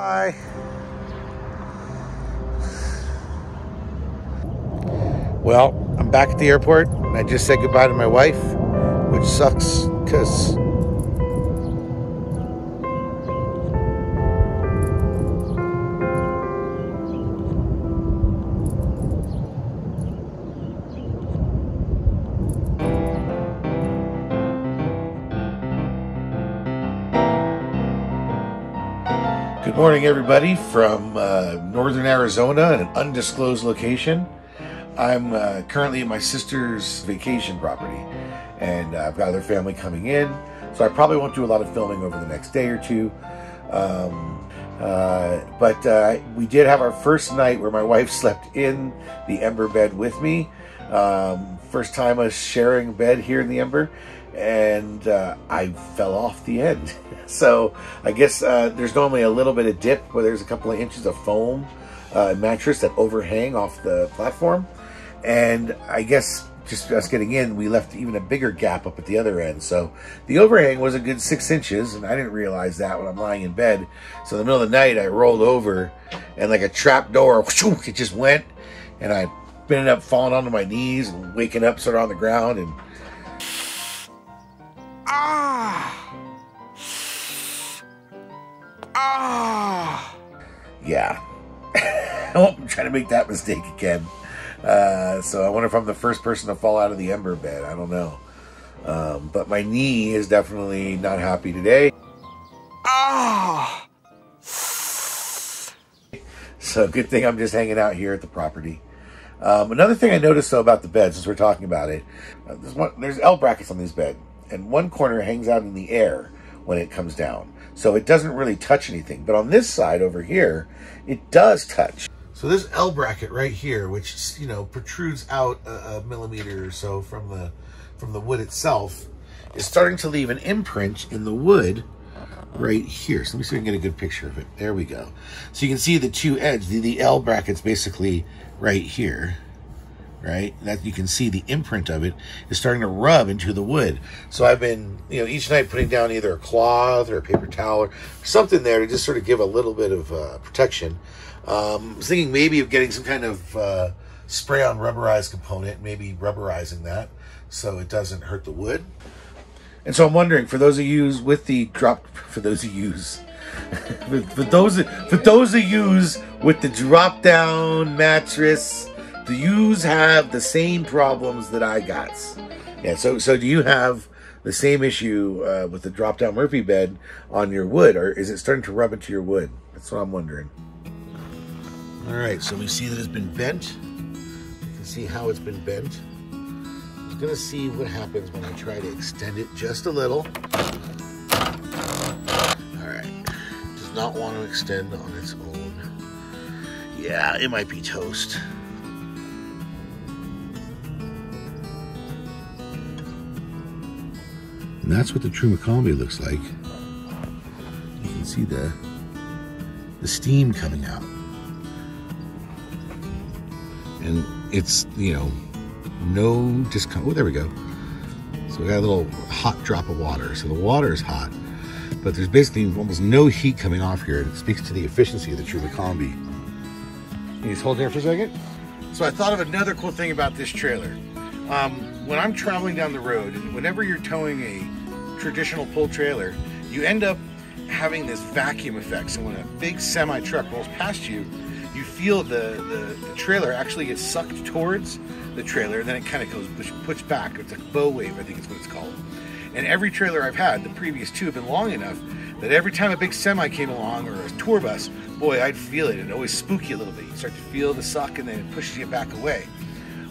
Bye. Well, I'm back at the airport, and I just said goodbye to my wife, which sucks because good morning, everybody, from northern Arizona, an undisclosed location. I'm currently at my sister's vacation property, and I've got other family coming in, so I probably won't do a lot of filming over the next day or two. But we did have our first night where my wife slept in the Ember bed with me. First time us sharing a bed here in the Ember, and I fell off the end. So I guess there's normally a little bit of dip where there's a couple of inches of foam mattress that overhang off the platform. And I guess just us getting in, we left even a bigger gap up at the other end. So the overhang was a good 6 inches, and I didn't realize that when I'm lying in bed. So in the middle of the night, I rolled over, and like a trap door, whoosh, it just went, and I ended up falling onto my knees and waking up sort of on the ground. And yeah. I'm trying to make that mistake again. So I wonder if I'm the first person to fall out of the Ember bed. I don't know. But my knee is definitely not happy today. So good thing I'm just hanging out here at the property. Another thing I noticed though about the bed, since we're talking about it, there's L brackets on this bed, and one corner hangs out in the air when it comes down. So it doesn't really touch anything. But on this side over here, it does touch. So this L bracket right here, which, you know, protrudes out a millimeter or so from the wood itself, is starting to leave an imprint in the wood right here. So let me see if I can get a good picture of it. There we go. So you can see the two edges, the L bracket's basically right here, right? That you can see the imprint of it is starting to rub into the wood. So I've been, you know, each night putting down either a cloth or a paper towel or something there to just sort of give a little bit of protection. I was thinking maybe of getting some kind of spray-on rubberized component, maybe rubberizing that so it doesn't hurt the wood. And so I'm wondering, for those of you with the drop-down mattress, do you have the same problems that I got? Yeah. So do you have the same issue with the drop-down Murphy bed on your wood, or is it starting to rub into your wood? That's what I'm wondering. All right, so we see that it's been bent. You can see how it's been bent. I'm just gonna see what happens when I try to extend it just a little. All right, does not want to extend on its own. Yeah, it might be toast. And that's what the Truma Combo looks like. You can see the steam coming out. And it's, you know, no discomfort. Oh, there we go. So we got a little hot drop of water. So the water is hot, but there's basically almost no heat coming off here. It speaks to the efficiency of the Truma Combo. Can you just hold there for a second? So I thought of another cool thing about this trailer. When I'm traveling down the road, and whenever you're towing a traditional pull trailer, you end up having this vacuum effect. So when a big semi truck rolls past you, you feel the trailer actually gets sucked towards the trailer, and then it kind of goes pushed back. It's like bow wave, I think is what it's called. And every trailer I've had, the previous two have been long enough that every time a big semi came along or a tour bus, boy, I'd feel it. It'd always spook you a little bit. You start to feel the suck, and then it pushes you back away.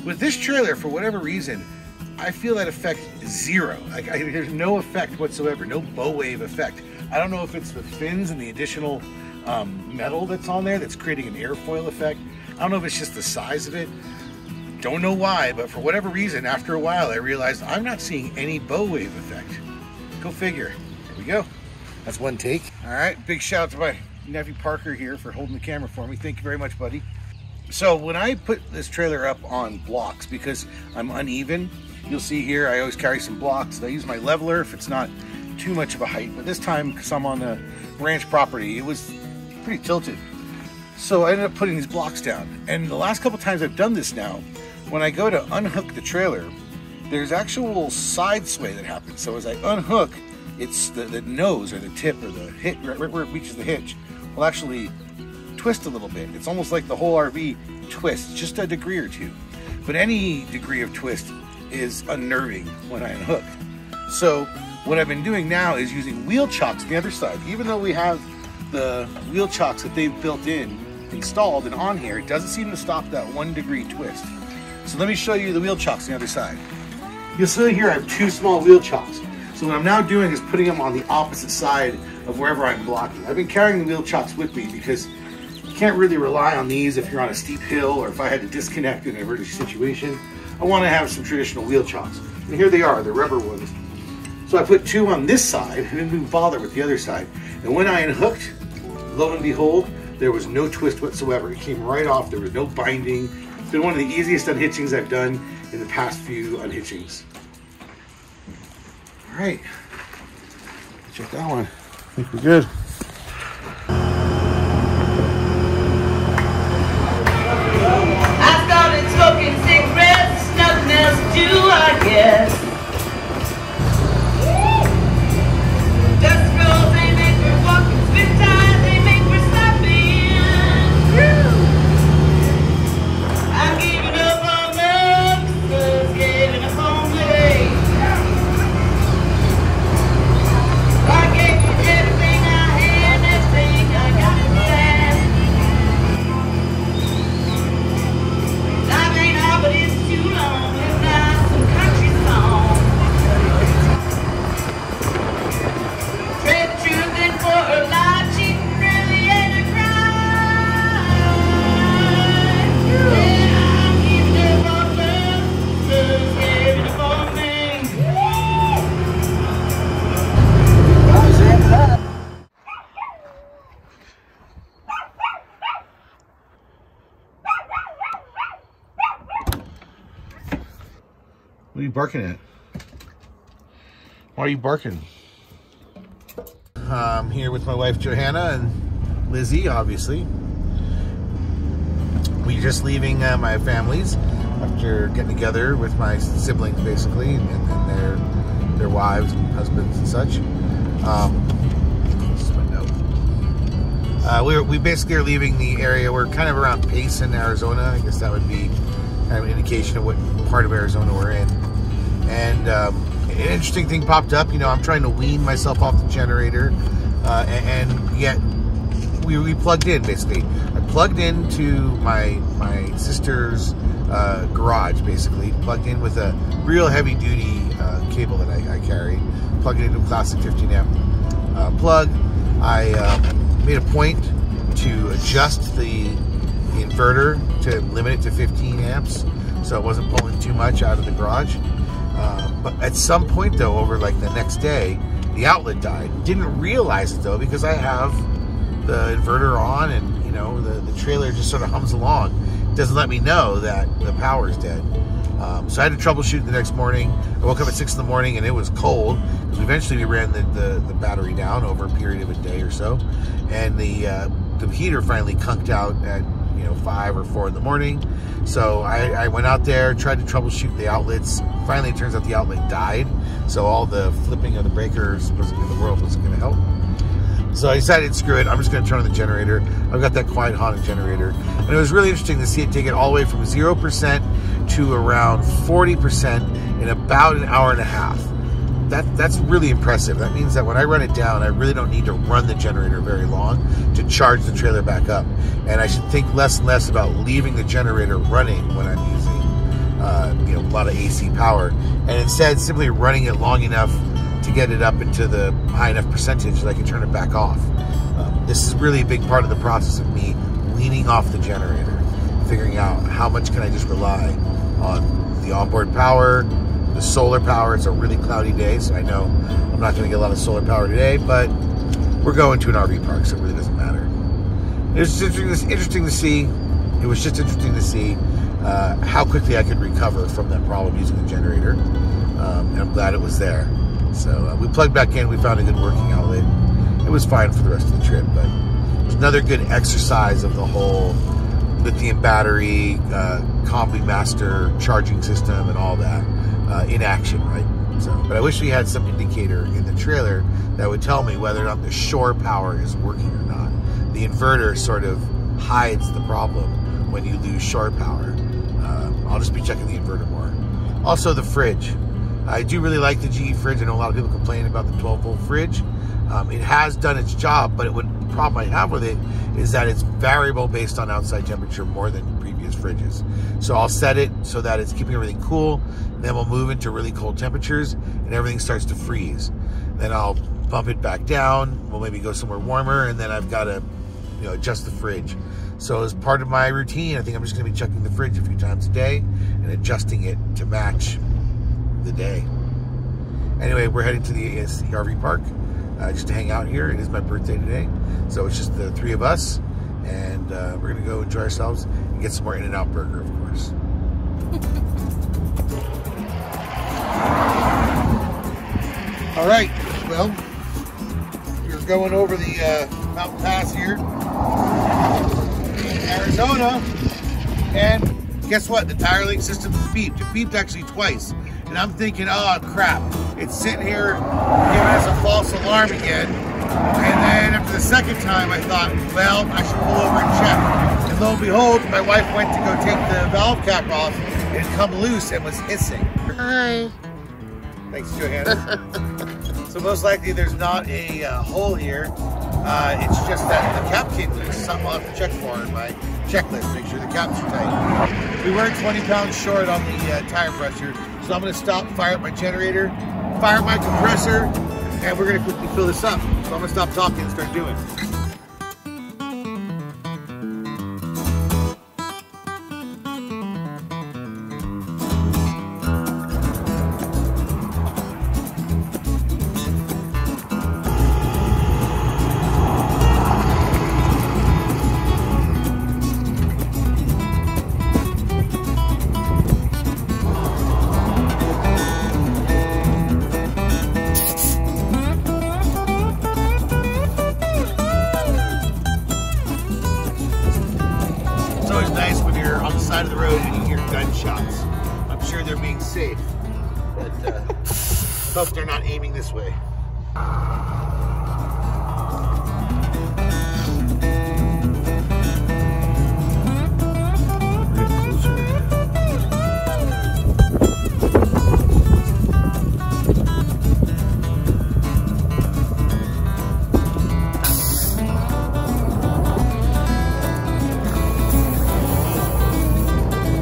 With this trailer, for whatever reason, I feel that effect zero. Like there's no effect whatsoever, no bow wave effect. I don't know if it's the fins and the additional metal that's on there that's creating an airfoil effect. I don't know if it's just the size of it. Don't know why, but for whatever reason, after a while, I realized I'm not seeing any bow wave effect. Go figure. Here we go. That's one take. All right, big shout out to my nephew Parker here for holding the camera for me. Thank you very much, buddy. So when I put this trailer up on blocks, because I'm uneven, you'll see here I always carry some blocks. I use my leveler if it's not too much of a height, but this time, because I'm on the ranch property, it was pretty tilted. So I ended up putting these blocks down. And the last couple times I've done this now, when I go to unhook the trailer, there's actual side sway that happens. So as I unhook, it's the nose or the tip or the hit, right where it reaches the hitch, will actually twist a little bit. It's almost like the whole RV twists, just a degree or two. But any degree of twist is unnerving when I unhook. So what I've been doing now is using wheel chocks on the other side. Even though we have the wheel chocks that they've built in, installed and on here, it doesn't seem to stop that 1 degree twist. So let me show you the wheel chocks on the other side. You'll see here I have 2 small wheel chocks. So what I'm now doing is putting them on the opposite side of wherever I'm blocking. I've been carrying the wheel chocks with me because you can't really rely on these if you're on a steep hill or if I had to disconnect in an emergency situation. I want to have some traditional wheel chocks. And here they are, the rubber ones. So I put 2 on this side and didn't even bother with the other side. And when I unhooked, lo and behold, there was no twist whatsoever. It came right off, there was no binding. It's been one of the easiest unhitchings I've done in the past few unhitchings. All right, check that one. I think we're good. I started smoking cigarettes, nothing else to do, I guess. Dust rolls, they make for walking, spit tires, they make for stopping. I'm giving up on love, 'cause giving up on me. I gave you everything I had, everything I got in that. Life ain't hard, but it's too long. It's not some country song. Trade the truth in for a lie, cheating really ain't a crime. Yeah, I'm giving up on love, 'cause giving up on me. What are you barking at? Why are you barking? I'm here with my wife Johanna and Lizzie, obviously. We're just leaving my families after getting together with my siblings, basically, and their wives and husbands and such. This is my note. We basically are leaving the area. We're kind of around Payson, Arizona. I guess that would be kind of an indication of what part of Arizona we're in. And an interesting thing popped up. You know, I'm trying to wean myself off the generator, and yet we plugged in, basically. I plugged into my sister's garage, basically. Plugged in with a real heavy-duty cable that I carry. Plugged it into a classic 15 amp plug. I made a point to adjust the inverter to limit it to 15 amps, so it wasn't pulling too much out of the garage. But at some point, though, over like the next day, the outlet died. Didn't realize it, though, because I have the inverter on, and you know, the trailer just sort of hums along. It doesn't let me know that the power is dead. So I had to troubleshoot the next morning. I woke up at 6 in the morning and it was cold, because eventually we ran the battery down over a period of a day or so, and the heater finally conked out at 5 or 4 in the morning. So I went out there, tried to troubleshoot the outlets. Finally, it turns out the outlet died, so all the flipping of the breakers in the world wasn't going to help. So I decided, screw it, I'm just going to turn on the generator. I've got that quiet haunted generator. And it was really interesting to see it take it all the way from 0% to around 40% in about an hour and a half. That's really impressive. That means that when I run it down, I really don't need to run the generator very long to charge the trailer back up. And I should think less and less about leaving the generator running when I'm using a lot of AC power, and instead simply running it long enough to get it up into the high enough percentage that I can turn it back off. This is really a big part of the process of me weaning off the generator, figuring out how much can I just rely on the onboard power, the solar power. It's a really cloudy day, so I know I'm not going to get a lot of solar power today, but we're going to an RV park, so it really doesn't matter. It was just interesting to see. It was just interesting to see how quickly I could recover from that problem using the generator, and I'm glad it was there. So we plugged back in. We found a good working outlet. It was fine for the rest of the trip, but another good exercise of the whole lithium battery, Combi Master charging system and all that in action, right? So, but I wish we had some indicator in the trailer that would tell me whether or not the shore power is working or not. The inverter sort of hides the problem when you lose shore power. I'll just be checking the inverter more. Also the fridge. I do really like the GE fridge. I know a lot of people complain about the 12-volt fridge. It has done its job, but the problem I have with it is that it's variable based on outside temperature more than previous fridges. So I'll set it so that it's keeping everything cool, and then we'll move into really cold temperatures and everything starts to freeze. Then I'll bump it back down, we'll maybe go somewhere warmer, and then I've got to adjust the fridge. So as part of my routine, I think I'm just going to be checking the fridge a few times a day and adjusting it to match the day. Anyway, we're heading to the RV park just to hang out here. It is my birthday today, so it's just the three of us, and we're going to go enjoy ourselves and get some more In-N-Out burger, of course. All right, well, we're going over the mountain pass here in Arizona, and guess what? The tire link system beeped. It beeped actually twice, and I'm thinking, oh crap, it's sitting here giving us a false alarm again. And then after the second time, I thought, well, I should pull over and check. And lo and behold, my wife went to go take the valve cap off, and it come loose and was hissing. Hi. Thanks, Johanna. So most likely there's not a hole here. It's just that the cap came loose. Something I'll have to check for in my checklist. Make sure the caps are tight. We were 20 pounds short on the tire pressure, so I'm going to stop, fire up my generator, fire up my compressor, and we're going to quickly fill this up. So I'm going to stop talking and start doing it. Of the road and you hear gunshots. I'm sure they're being safe, but hope they're not aiming this way.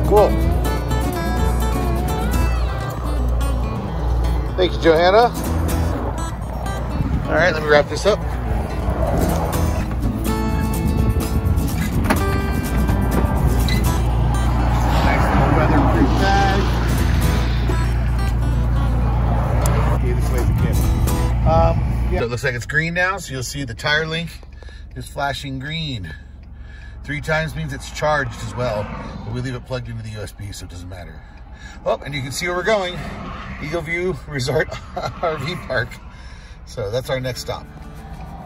Cool. Thank you, Johanna. All right, let me wrap this up. Nice little weatherproof bag. Okay, this way's a gift. Yeah. So it looks like it's green now, so you'll see the tire link is flashing green. 3 times means it's charged as well, but we leave it plugged into the USB, so it doesn't matter. Oh, and you can see where we're going. Eagle View Resort RV Park. So that's our next stop.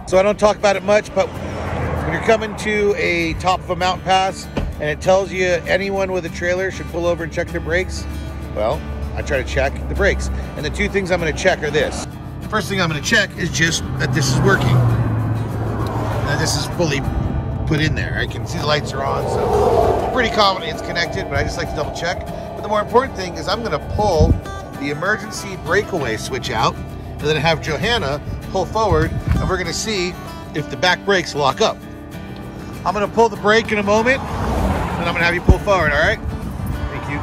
So I don't talk about it much, but when you're coming to a top of a mountain pass and it tells you anyone with a trailer should pull over and check their brakes, well, I try to check the brakes. And the 2 things I'm going to check are this. First thing I'm going to check is just that this is working. Now this is fully put in there. I can see the lights are on, so I'm pretty confident it's connected, but I just like to double check. But the more important thing is I'm going to pull the emergency breakaway switch out and then have Johanna pull forward, and we're going to see if the back brakes lock up. I'm going to pull the brake in a moment, and I'm going to have you pull forward, all right? Thank you.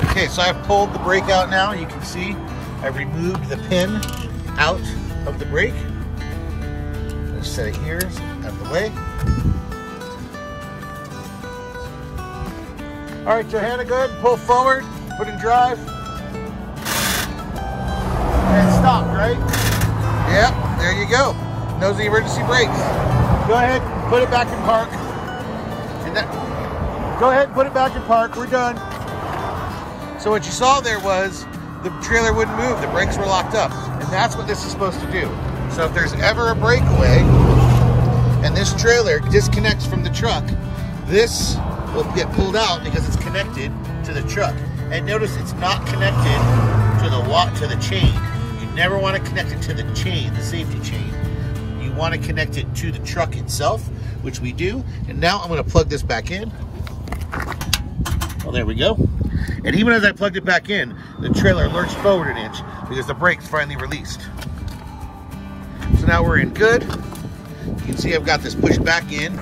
Okay, so I've pulled the brake out now. You can see I've removed the pin out of the brake. Let's set it here, out of the way. All right, Johanna, go ahead and pull forward, put in drive. And stop, right? Yep, there you go. Those are the emergency brakes. Go ahead, put it back in park. And Go ahead and put it back in park. We're done. So what you saw there was the trailer wouldn't move. The brakes were locked up. And that's what this is supposed to do. So if there's ever a breakaway and this trailer disconnects from the truck, this will get pulled out because it's connected to the truck. And notice it's not connected to the chain. You never want to connect it to the chain, the safety chain. You want to connect it to the truck itself, which we do. And now I'm going to plug this back in. Well, there we go. And even as I plugged it back in, the trailer lurched forward an inch because the brakes finally released. So now we're in good. You can see I've got this pushed back in.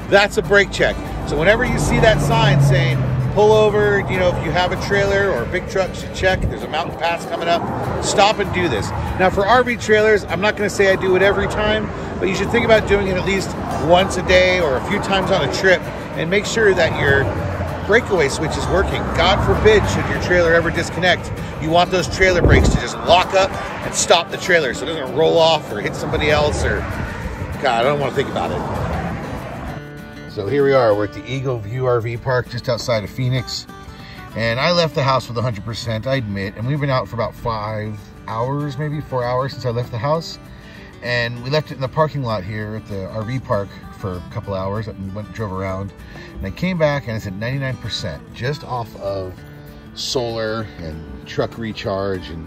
That's a brake check. So whenever you see that sign saying, pull over, you know, if you have a trailer or a big truck, should check. There's a mountain pass coming up. Stop and do this. Now for RV trailers, I'm not going to say I do it every time, but you should think about doing it at least once a day or a few times on a trip, and make sure that your breakaway switch is working. God forbid, should your trailer ever disconnect, you want those trailer brakes to just lock up and stop the trailer so it doesn't roll off or hit somebody else, or God, I don't want to think about it. So here we are, we're at the Eagle View RV Park just outside of Phoenix. And I left the house with 100%, I admit, and we've been out for about 5 hours, maybe 4 hours since I left the house. And we left it in the parking lot here at the RV park for a couple hours and drove around. And I came back and it's at 99%, just off of solar and truck recharge. And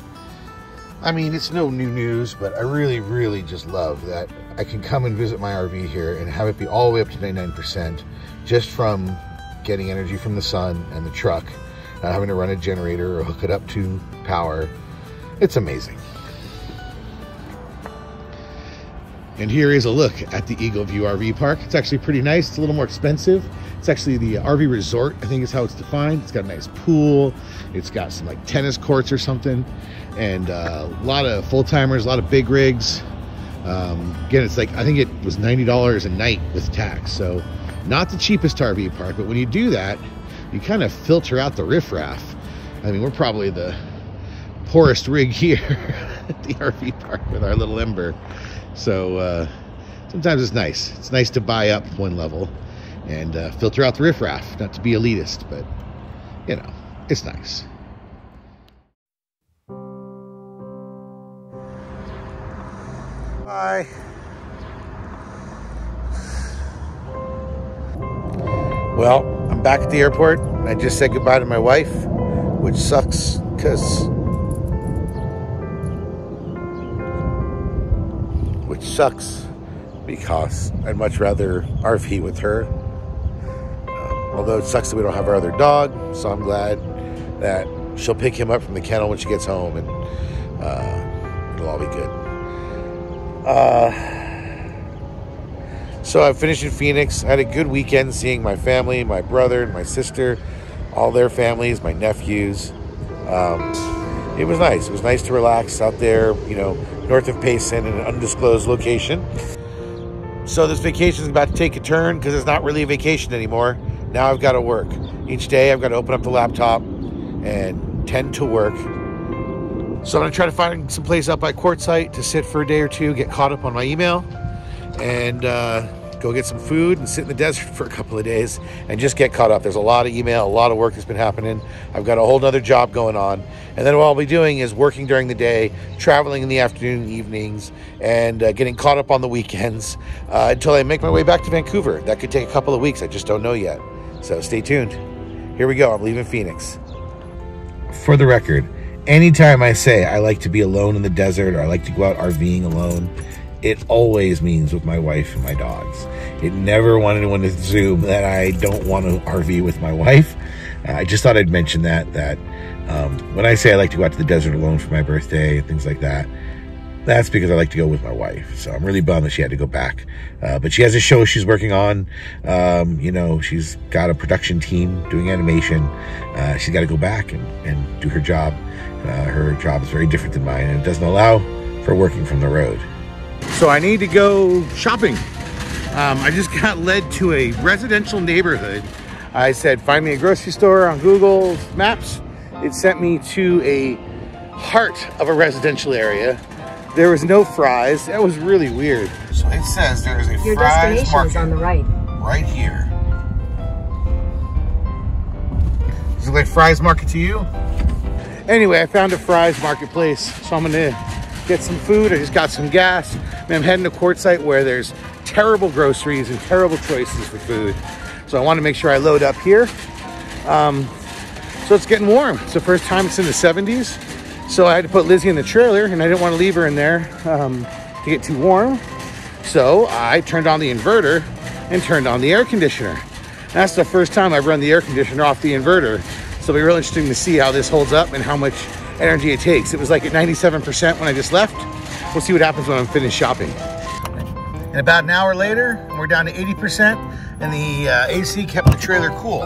I mean, it's no new news, but I really, really just love that I can come and visit my RV here and have it be all the way up to 99% just from getting energy from the sun and the truck, not having to run a generator or hook it up to power. It's amazing. And here is a look at the Eagle View RV Park. It's actually pretty nice. It's a little more expensive. It's actually the RV resort, I think is how it's defined. It's got a nice pool. It's got some like tennis courts or something. And a lot of full-timers, a lot of big rigs. Again, it's like, I think it was $90 a night with tax. So not the cheapest RV park, but when you do that, you kind of filter out the riffraff. I mean, we're probably the poorest rig here at the RV park with our little Ember. So sometimes it's nice. It's nice to buy up one level and filter out the riffraff. Not to be elitist, but you know, it's nice. Bye. Well, I'm back at the airport. I just said goodbye to my wife, which sucks because I'd much rather RV with her. Although it sucks that we don't have our other dog, so I'm glad that she'll pick him up from the kennel when she gets home, and it'll all be good. So I finished in Phoenix. I had a good weekend seeing my family, my brother and my sister, all their families, my nephews. It was nice. It was nice to relax out there, you know, north of Payson in an undisclosed location. So this vacation is about to take a turn because it's not really a vacation anymore. Now I've got to work. Each day I've got to open up the laptop and tend to work. So I'm going to try to find some place up at Quartzsite to sit for a day or two, get caught up on my email, and go get some food and sit in the desert for a couple of days and just get caught up. There's a lot of email, a lot of work that's been happening. I've got a whole nother job going on. And then what I'll be doing is working during the day, traveling in the afternoon and evenings, and getting caught up on the weekends until I make my way back to Vancouver. That could take a couple of weeks. I just don't know yet. So stay tuned. Here we go. I'm leaving Phoenix. For the record, anytime I say I like to be alone in the desert or I like to go out RVing alone, it always means with my wife and my dogs. It never want anyone to assume that I don't want to RV with my wife. I just thought I'd mention that when I say I like to go out to the desert alone for my birthday and things like that, that's because I like to go with my wife. So I'm really bummed that she had to go back. But she has a show she's working on. You know, she's got a production team doing animation. She's got to go back and do her job. Her job is very different than mine, and it doesn't allow for working from the road. So I need to go shopping. I just got led to a residential neighborhood. I said, find me a grocery store on Google Maps. It sent me to a heart of a residential area. There was no Fry's. That was really weird. So it says there is a Fry's market on the right here. look like Fry's Market to you? Anyway, I found a Fry's Marketplace, so I'm gonna get some food. I just got some gas. And I'm heading to Quartzsite where there's terrible groceries and terrible choices for food. So I want to make sure I load up here. So it's getting warm. It's the first time it's in the 70s. So I had to put Lizzie in the trailer, and I didn't want to leave her in there to get too warm. So I turned on the inverter and turned on the air conditioner. And that's the first time I've run the air conditioner off the inverter. So it'll be real interesting to see how this holds up and how much energy it takes. It was like at 97% when I just left. We'll see what happens when I'm finished shopping. And about an hour later, we're down to 80%, and the AC kept the trailer cool.